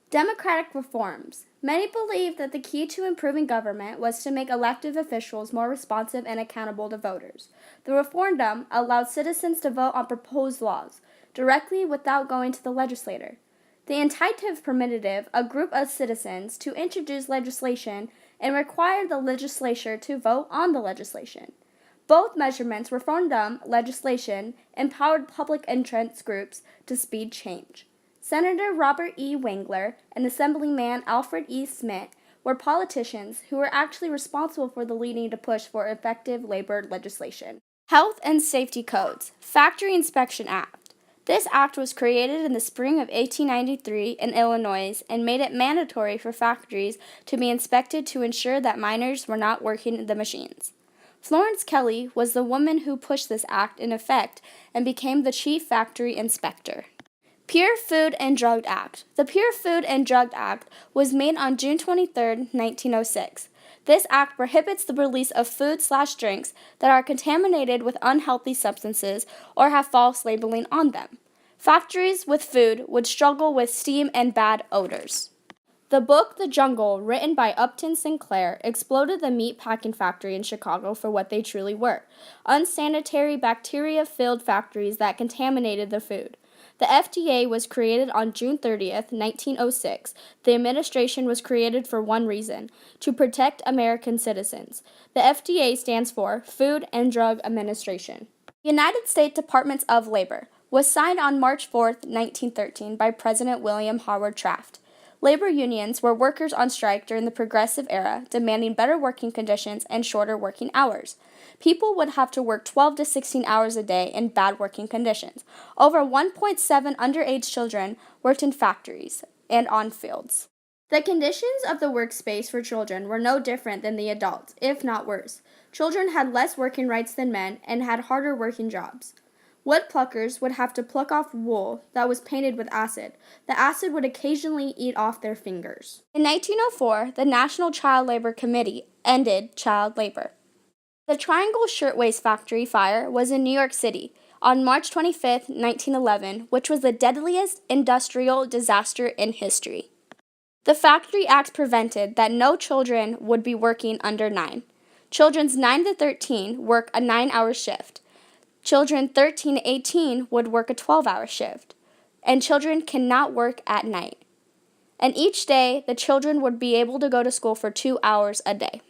Democratic reforms. Many believed that the key to improving government was to make elected officials more responsive and accountable to voters. The referendum allowed citizens to vote on proposed laws directly without going to the legislature. The intentive permitted a group of citizens to introduce legislation and required the legislature to vote on the legislation. Both measurements, referendum legislation, empowered public interest groups to speed change. Senator Robert E. Wengler and Assemblyman Alfred E. Smith were politicians who were actually responsible for the leading to push for effective labor legislation. Health and Safety Codes. Factory Inspection Act. This act was created in the spring of 1893 in Illinois and made it mandatory for factories to be inspected to ensure that miners were not working the machines. Florence Kelley was the woman who pushed this act in effect and became the chief factory inspector. Pure Food and Drug Act. The Pure Food and Drug Act was made on June 23, 1906. This act prohibits the release of food/drinks that are contaminated with unhealthy substances or have false labeling on them. Factories with food would struggle with steam and bad odors. The book The Jungle, written by Upton Sinclair, exploded the meat packing factory in Chicago for what they truly were: unsanitary, bacteria-filled factories that contaminated the food. The FDA was created on June 30, 1906. The administration was created for one reason: to protect American citizens. The FDA stands for Food and Drug Administration. United States Department of Labor was signed on March 4, 1913 by President William Howard Taft. Labor unions were workers on strike during the Progressive Era, demanding better working conditions and shorter working hours. People would have to work 12 to 16 hours a day in bad working conditions. Over 1.7 underage children worked in factories and on fields. The conditions of the workspace for children were no different than the adults, if not worse. Children had less working rights than men and had harder working jobs. Woodpluckers would have to pluck off wool that was painted with acid. The acid would occasionally eat off their fingers. In 1904, the National Child Labor Committee ended child labor. The Triangle Shirtwaist Factory fire was in New York City on March 25, 1911, which was the deadliest industrial disaster in history. The Factory Act prevented that no children would be working under 9. Children 9 to 13 work a 9-hour shift. Children 13 to 18 would work a 12-hour shift, and children cannot work at night. And each day, the children would be able to go to school for 2 hours a day.